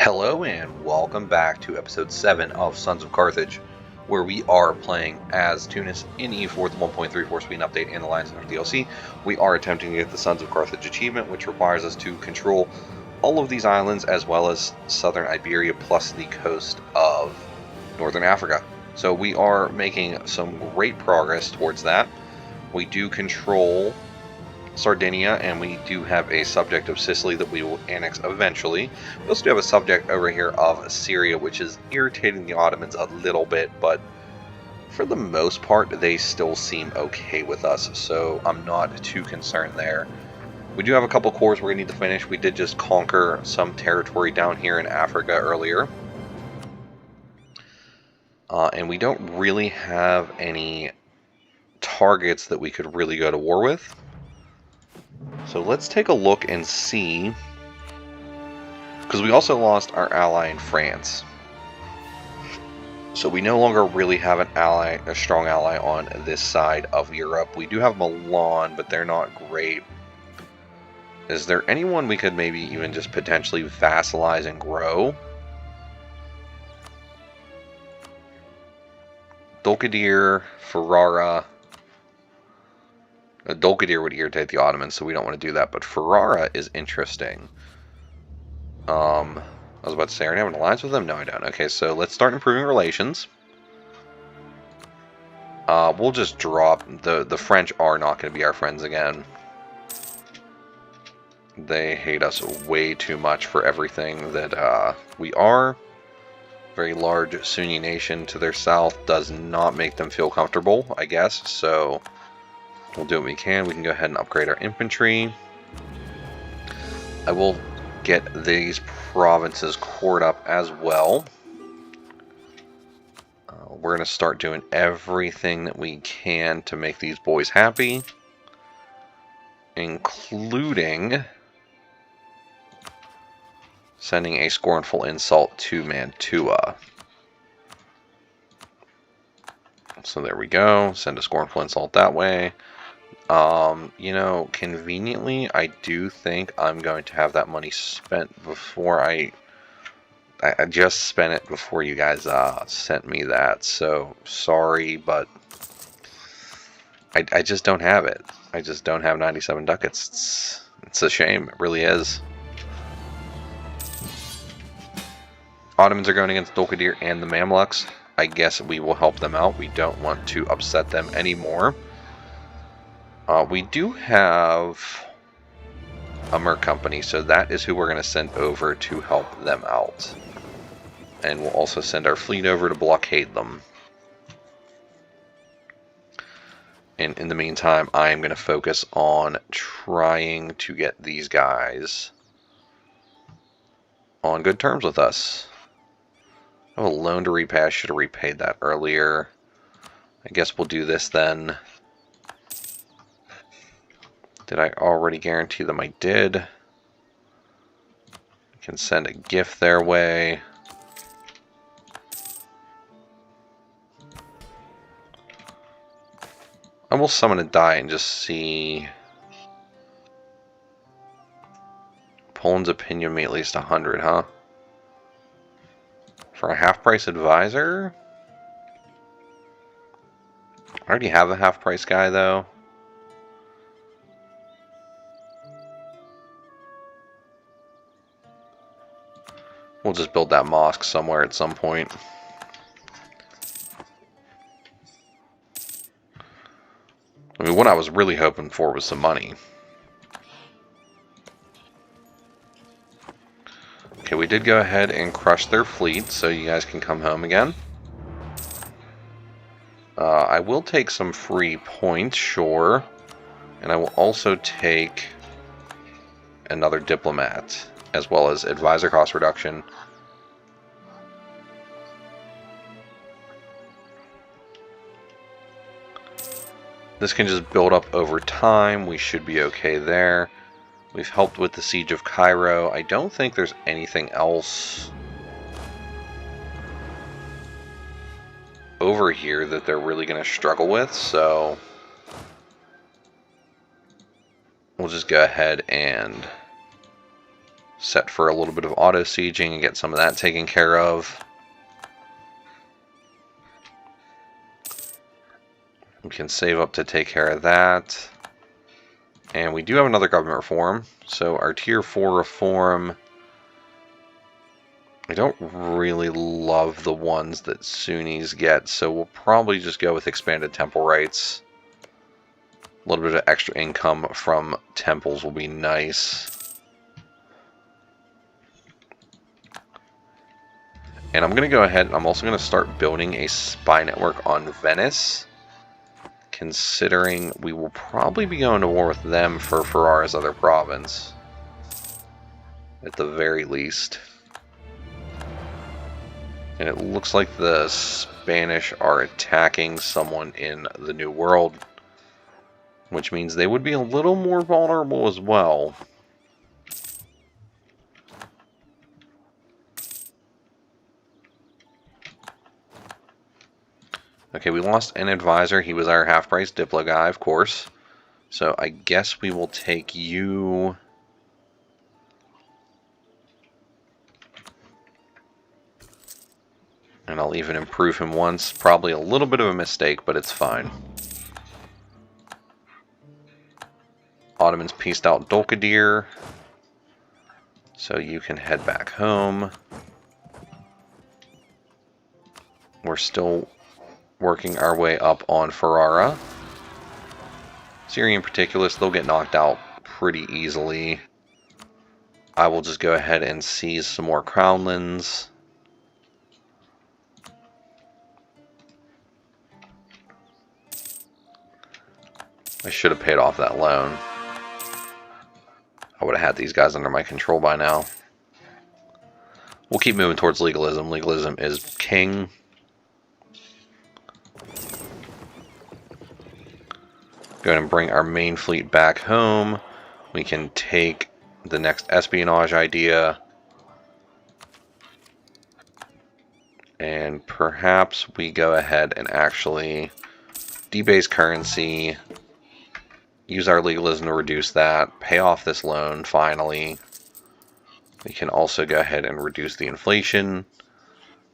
Hello and welcome back to episode 7 of Sons of Carthage, where we are playing as Tunis in EU4 the 1.34 speed update and Alliance Hunter DLC. We are attempting to get the Sons of Carthage achievement, which requires us to control all of these islands as well as southern Iberia plus the coast of northern Africa. So we are making some great progress towards that. We do control Sardinia, and we do have a subject of Sicily that we will annex eventually. We also do have a subject over here of Syria, which is irritating the Ottomans a little bit, but for the most part, they still seem okay with us, so I'm not too concerned there. We do have a couple cores we're going to need to finish. We did just conquer some territory down here in Africa earlier. And we don't really have any targets that we could really go to war with. So let's take a look and see, because we also lost our ally in France. So we no longer really have an ally, a strong ally on this side of Europe. We do have Milan, but they're not great. Is there anyone we could maybe even just potentially vassalize and grow? Dolkadir, Ferrara. Dolkadir would irritate the Ottomans, so we don't want to do that, but Ferrara is interesting. I was about to say, I already have an alliance with them? No, I don't. Okay, so let's start improving relations. We'll just drop. The French are not going to be our friends again. They hate us way too much for everything that we are. Very large Sunni nation to their south does not make them feel comfortable, I guess, so we'll do what we can. We can go ahead and upgrade our infantry. I will get these provinces cored up as well. We're going to start doing everything that we can to make these boys happy, including sending a scornful insult to Mantua. So there we go. Send a scornful insult that way. You know, conveniently, I do think I'm going to have that money spent before I just spent it before you guys sent me that. So sorry, but I just don't have it. I just don't have 97 ducats. It's a shame. It really is. Ottomans are going against Dolkadir and the Mamluks. I guess we will help them out. We don't want to upset them anymore. We do have a merc company, so that is who we're going to send over to help them out. And we'll also send our fleet over to blockade them. And in the meantime, I am going to focus on trying to get these guys on good terms with us. I have a loan to repay. I should have repaid that earlier. I guess we'll do this then. Did I already guarantee them I did? I can send a gift their way. I will summon a die and just see. Poland's opinion me at least 100, huh? For a half-price advisor? I already have a half-price guy, though. We'll just build that mosque somewhere at some point. I mean, what I was really hoping for was some money. Okay, we did go ahead and crush their fleet, so you guys can come home again. I will take some free points, sure. And I will also take another diplomat, as well as advisor cost reduction. This can just build up over time. We should be okay there. We've helped with the siege of Cairo. I don't think there's anything else over here that they're really going to struggle with, so we'll just go ahead and set for a little bit of auto sieging and get some of that taken care of. We can save up to take care of that. And we do have another government reform. So our tier 4 reform, I don't really love the ones that Sunnis get, so we'll probably just go with expanded temple rights. A little bit of extra income from temples will be nice. And I'm going to go ahead, I'm also going to start building a spy network on Venice, considering we will probably be going to war with them for Ferrara's other province, at the very least. And it looks like the Spanish are attacking someone in the New World, which means they would be a little more vulnerable as well. Okay, we lost an advisor. He was our half-price Diplo guy, of course. So I guess we will take you... And I'll even improve him once. Probably a little bit of a mistake, but it's fine. Ottomans pieced out Dulkadir, so you can head back home. We're still working our way up on Ferrara. Syrian Particulars, they'll get knocked out pretty easily. I will just go ahead and seize some more crownlands. I should have paid off that loan. I would have had these guys under my control by now. We'll keep moving towards legalism. Legalism is king. Go ahead and bring our main fleet back home. We can take the next espionage idea. And perhaps we go ahead and actually debase currency. Use our legalism to reduce that. Pay off this loan, finally. We can also go ahead and reduce the inflation.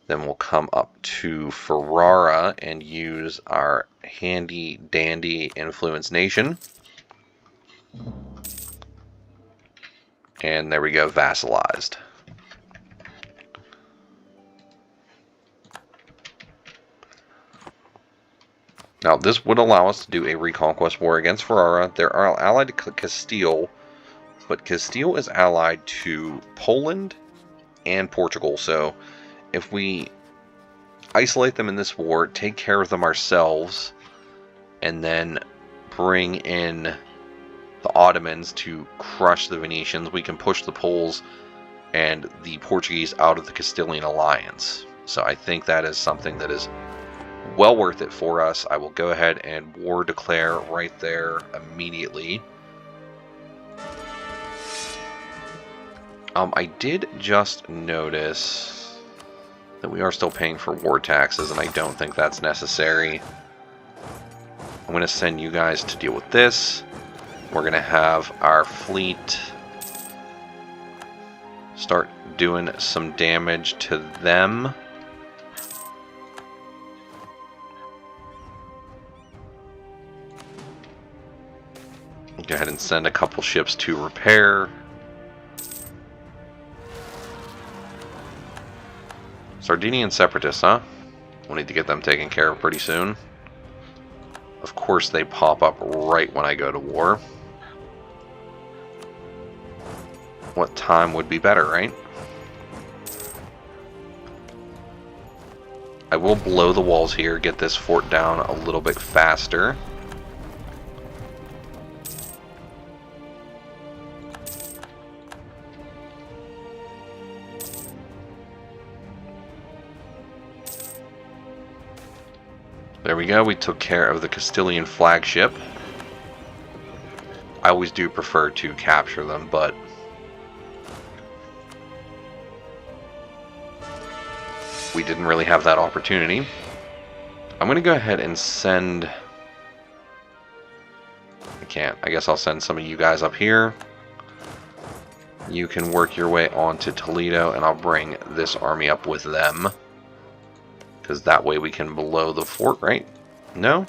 Then we'll come up to Ferrara and use our handy dandy influence nation. And there we go, vassalized. Now, this would allow us to do a reconquest war against Ferrara. They are allied to Castile, but Castile is allied to Poland and Portugal. So, if we isolate them in this war, take care of them ourselves, and then bring in the Ottomans to crush the Venetians, we can push the Poles and the Portuguese out of the Castilian alliance. So, I think that is something that is well worth it for us. I will go ahead and war declare right there immediately. I did just notice that we are still paying for war taxes, and I don't think that's necessary. I'm going to send you guys to deal with this. We're going to have our fleet start doing some damage to them. Go ahead and send a couple ships to repair. Sardinian separatists, huh? We'll need to get them taken care of pretty soon. Of course, they pop up right when I go to war. What time would be better, right? I will blow the walls here, get this fort down a little bit faster. There we go, we took care of the Castilian flagship. I always do prefer to capture them, but we didn't really have that opportunity. I'm going to go ahead and send... I can't. I guess I'll send some of you guys up here. You can work your way on to Toledo, and I'll bring this army up with them. Because that way we can blow the fort, right? No?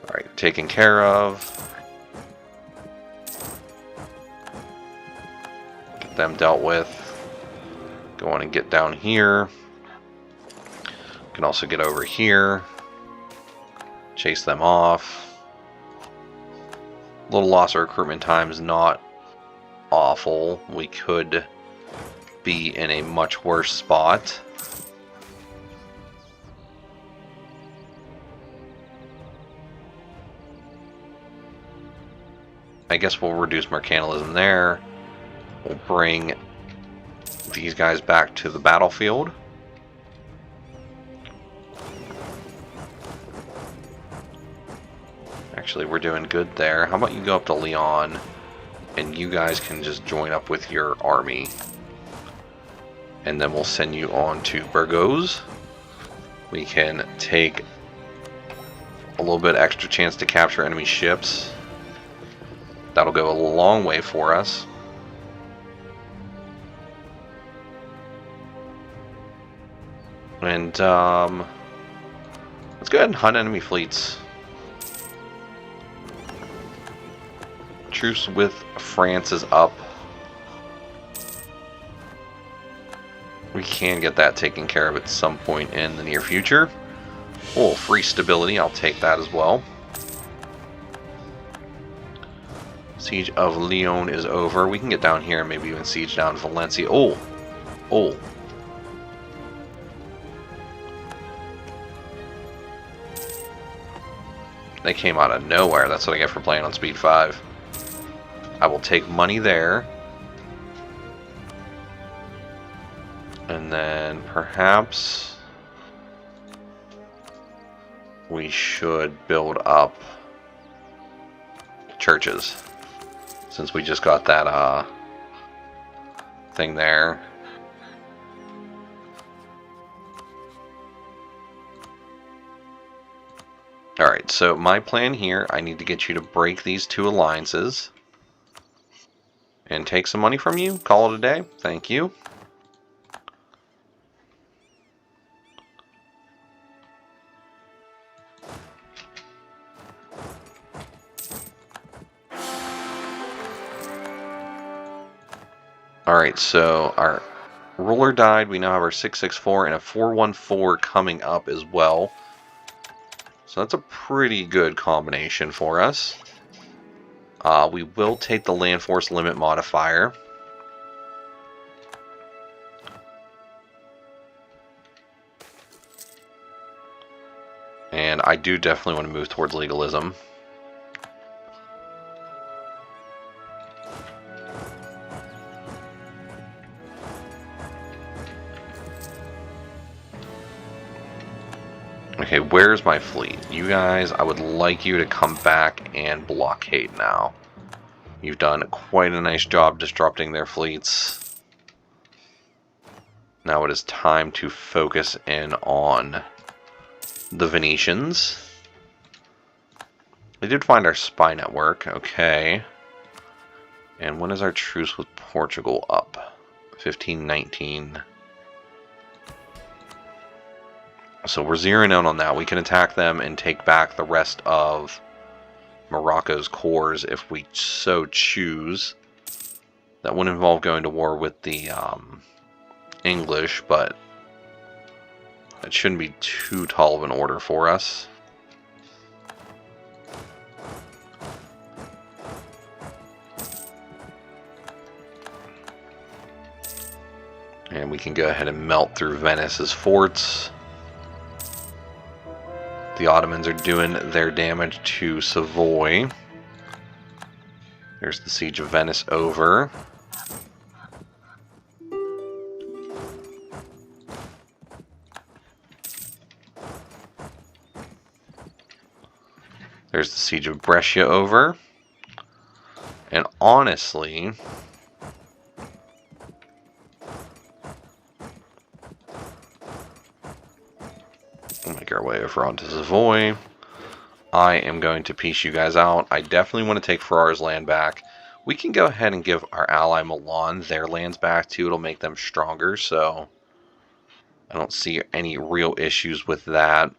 Alright, taken care of. Get them dealt with. Go on and get down here. Can also get over here. Chase them off. Little loss of recruitment time is not awful. We could be in a much worse spot. I guess we'll reduce mercantilism there. We'll bring these guys back to the battlefield. Actually, we're doing good there. How about you go up to Lyon, and you guys can just join up with your army. And then we'll send you on to Burgos. We can take a little bit extra chance to capture enemy ships. That'll go a long way for us. And let's go ahead and hunt enemy fleets. Truce with France is up. We can get that taken care of at some point in the near future. Oh, free stability, I'll take that as well. Siege of Lyon is over. We can get down here and maybe even siege down Valencia. Oh! Oh! They came out of nowhere. That's what I get for playing on speed 5. I will take money there. And then perhaps we should build up churches. Since we just got that thing there. Alright, so my plan here, I need to get you to break these 2 alliances. And take some money from you. Call it a day. Thank you. Alright, so our ruler died. We now have our 664 and a 414 coming up as well. So that's a pretty good combination for us. We will take the land force limit modifier. And I do definitely want to move towards legalism. Okay, where's my fleet? You guys, I would like you to come back and blockade now. You've done quite a nice job disrupting their fleets. Now it is time to focus in on the Venetians. We did find our spy network, okay. And when is our truce with Portugal up? 1519. So we're zeroing in on that. We can attack them and take back the rest of Morocco's cores if we so choose. That would involve going to war with the English, but that shouldn't be too tall of an order for us. And we can go ahead and melt through Venice's forts. The Ottomans are doing their damage to Savoy. There's the Siege of Venice over. There's the Siege of Brescia over. And honestly, we'll make our way over onto Savoy. I am going to piece you guys out. I definitely want to take Ferrar's land back. We can go ahead and give our ally Milan their lands back too. It'll make them stronger, so I don't see any real issues with that.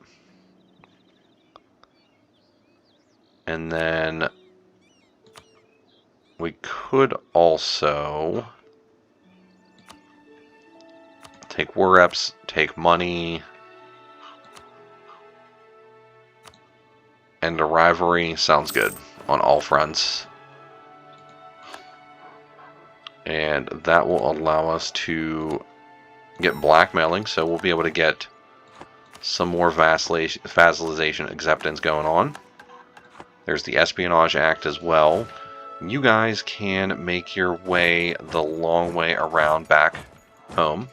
And then we could also take war reps, take money, end a rivalry. Sounds good on all fronts. And that will allow us to get blackmailing, so we'll be able to get some more vassalization acceptance going on. There's the Espionage Act as well. You guys can make your way the long way around back home.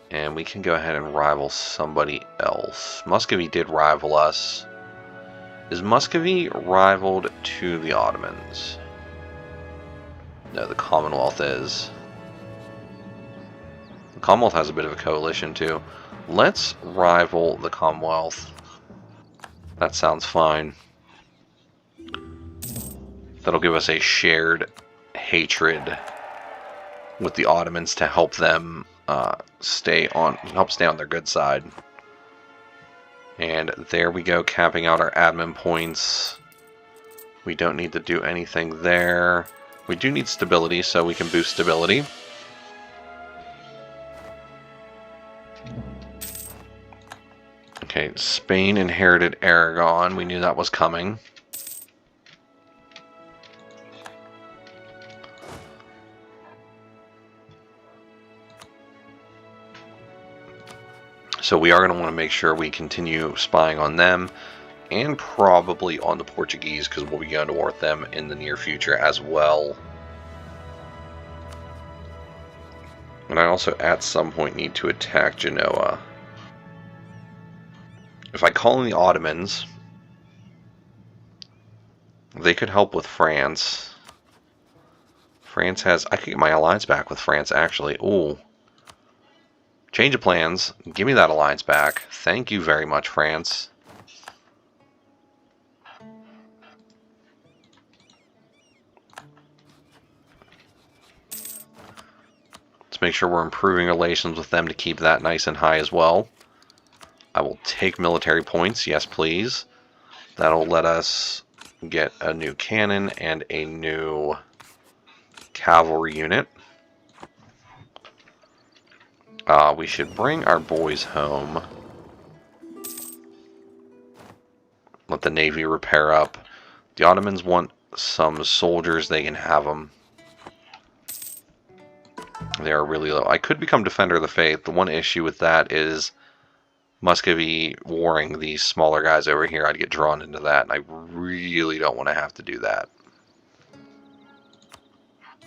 And we can go ahead and rival somebody else. Muscovy did rival us. Is Muscovy rivaled to the Ottomans? No, the Commonwealth is. The Commonwealth has a bit of a coalition too. Let's rival the Commonwealth. That sounds fine. That'll give us a shared hatred with the Ottomans to help them stay on their good side. And there we go, capping out our admin points. We don't need to do anything there. We do need stability, so we can boost stability. Okay, Spain inherited Aragon. We knew that was coming. So we are going to want to make sure we continue spying on them, and probably on the Portuguese, because we'll be going to war with them in the near future as well. And I also at some point need to attack Genoa. If I call in the Ottomans, they could help with France. France has... I could get my alliance back with France, actually. Ooh. Change of plans. Give me that alliance back. Thank you very much, France. Let's make sure we're improving relations with them to keep that nice and high as well. I will take military points. Yes, please. That'll let us get a new cannon and a new cavalry unit. We should bring our boys home. Let the Navy repair up. The Ottomans want some soldiers. They can have them. They are really low. I could become Defender of the Faith. The one issue with that is Muscovy warring these smaller guys over here. I'd get drawn into that, and I really don't want to have to do that.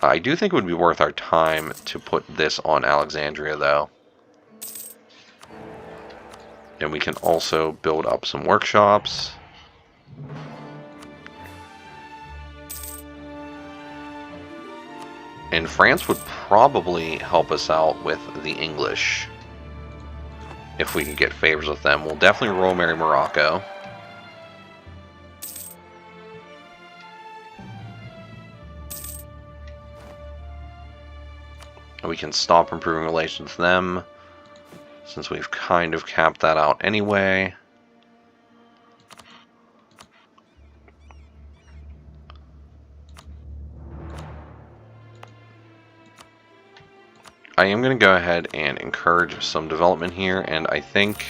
I do think it would be worth our time to put this on Alexandria, though. And we can also build up some workshops. And France would probably help us out with the English. If we can get favors with them. We'll definitely royal marry Morocco. And we can stop improving relations with them, since we've kind of capped that out anyway. I am going to go ahead and encourage some development here, and I think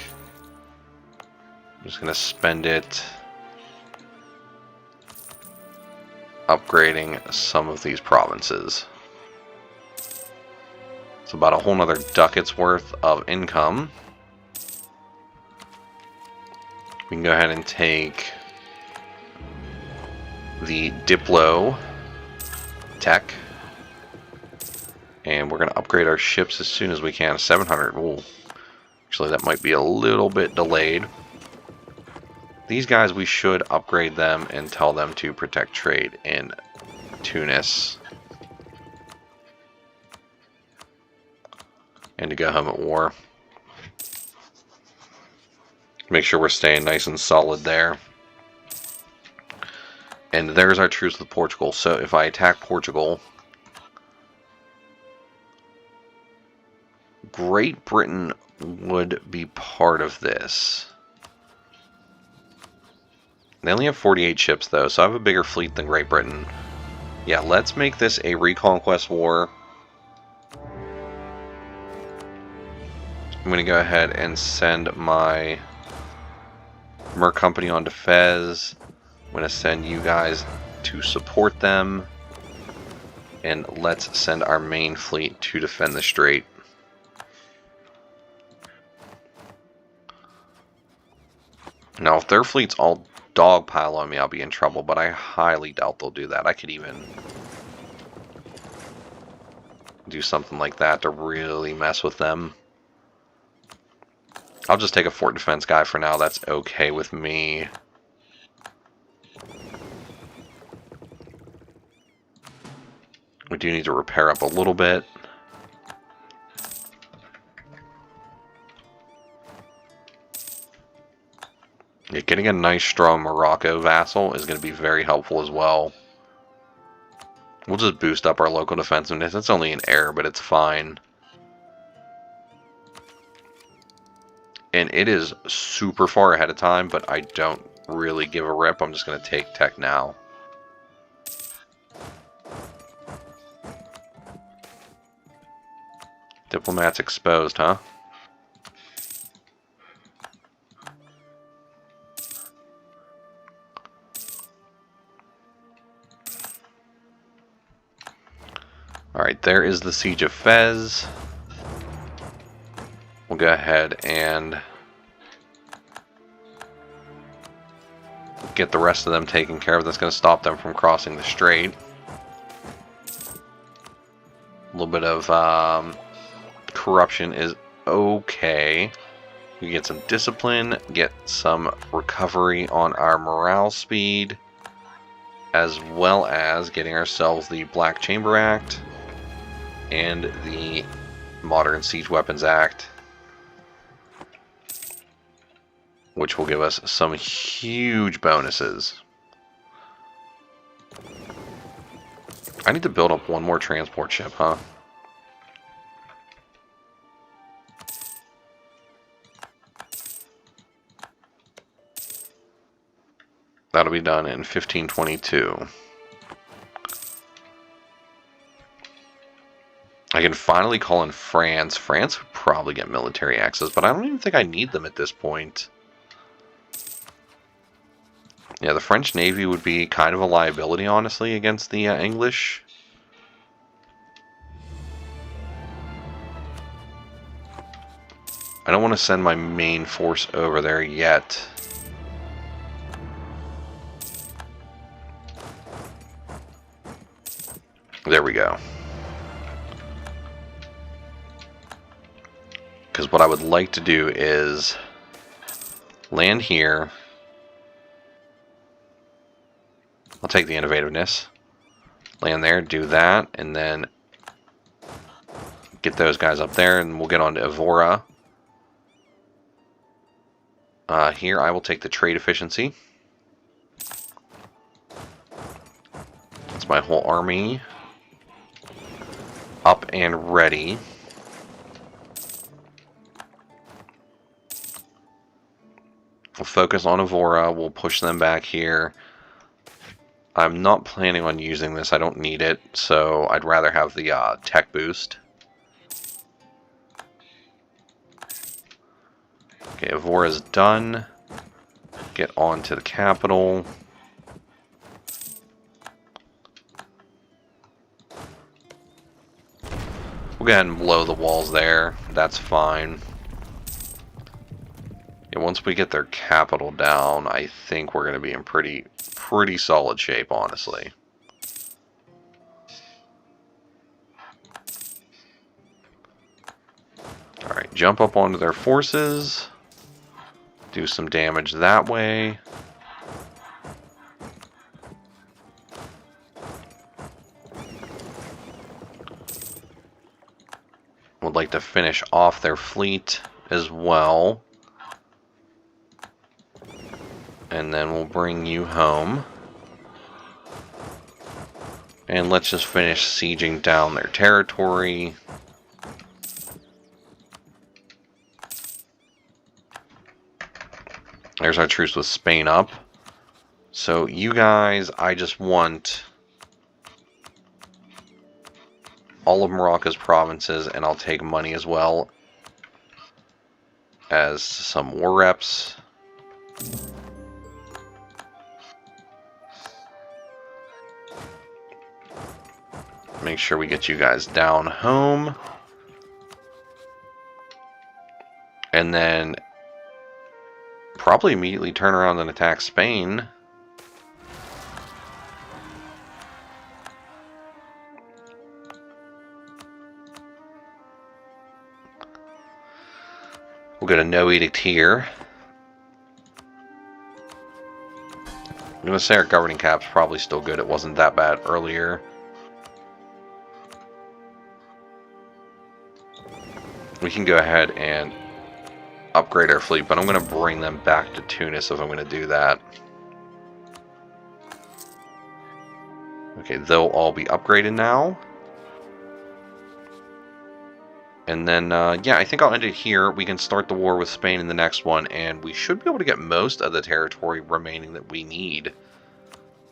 I'm just going to spend it upgrading some of these provinces. It's about a whole nother ducat's worth of income. We can go ahead and take the Diplo tech. And we're going to upgrade our ships as soon as we can. 700. Ooh. Actually, that might be a little bit delayed. These guys, we should upgrade them and tell them to protect trade in Tunis. And to go home at war. Make sure we're staying nice and solid there. And there's our truce with Portugal. So if I attack Portugal, Great Britain would be part of this. They only have 48 ships though, so I have a bigger fleet than Great Britain. Yeah, let's make this a reconquest war. I'm going to go ahead and send my Mer Company on to Fez. I'm going to send you guys to support them. And let's send our main fleet to defend the strait. Now, if their fleet's all dogpile on me, I'll be in trouble, but I highly doubt they'll do that. I could even do something like that to really mess with them. I'll just take a fort defense guy for now. That's okay with me. We do need to repair up a little bit. Yeah, getting a nice strong Morocco vassal is going to be very helpful as well. We'll just boost up our local defensiveness. It's only an error, but it's fine. And it is super far ahead of time, but I don't really give a rip. I'm just going to take tech now. Diplomats exposed, huh? Alright, there is the Siege of Fez. We'll go ahead and get the rest of them taken care of. That's going to stop them from crossing the strait. A little bit of corruption is okay. We get some discipline, get some recovery on our morale speed, as well as getting ourselves the Black Chamber Act and the Modern Siege Weapons Act, which will give us some huge bonuses. I need to build up one more transport ship, huh? That'll be done in 1522. I can finally call in France. France would probably get military access, but I don't even think I need them at this point. Yeah, the French Navy would be kind of a liability, honestly, against the English. I don't want to send my main force over there yet. There we go. Because what I would like to do is land here. I'll take the innovativeness. Land there, do that, and then get those guys up there, and we'll get on to Evora. Here I will take the trade efficiency. That's my whole army up and ready. We'll focus on Evora. We'll push them back here. I'm not planning on using this. I don't need it, so I'd rather have the tech boost. Okay, Evora's done. Get on to the capital. We'll go ahead and blow the walls there. That's fine. Yeah, once we get their capital down, I think we're going to be in pretty solid shape, honestly. Alright, jump up onto their forces. Do some damage that way. Would like to finish off their fleet as well. And then we'll bring you home. And let's just finish sieging down their territory. There's our truce with Spain up. So you guys, I just want all of Morocco's provinces, and I'll take money as well as some war reps. Make sure we get you guys down home. And then probably immediately turn around and attack Spain. We'll get a no edict here. I'm going to say our governing cap's probably still good. It wasn't that bad earlier. We can go ahead and upgrade our fleet, but I'm going to bring them back to Tunis if I'm going to do that. Okay, they'll all be upgraded now. And then, yeah, I think I'll end it here. We can start the war with Spain in the next one, and we should be able to get most of the territory remaining that we need.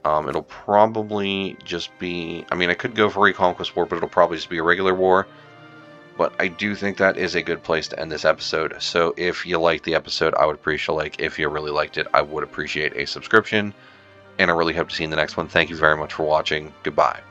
It'll probably just be... I mean, I could go for a reconquest war, but it'll probably just be a regular war. But I do think that is a good place to end this episode. So if you liked the episode, I would appreciate a like. If you really liked it, I would appreciate a subscription. And I really hope to see you in the next one. Thank you very much for watching. Goodbye.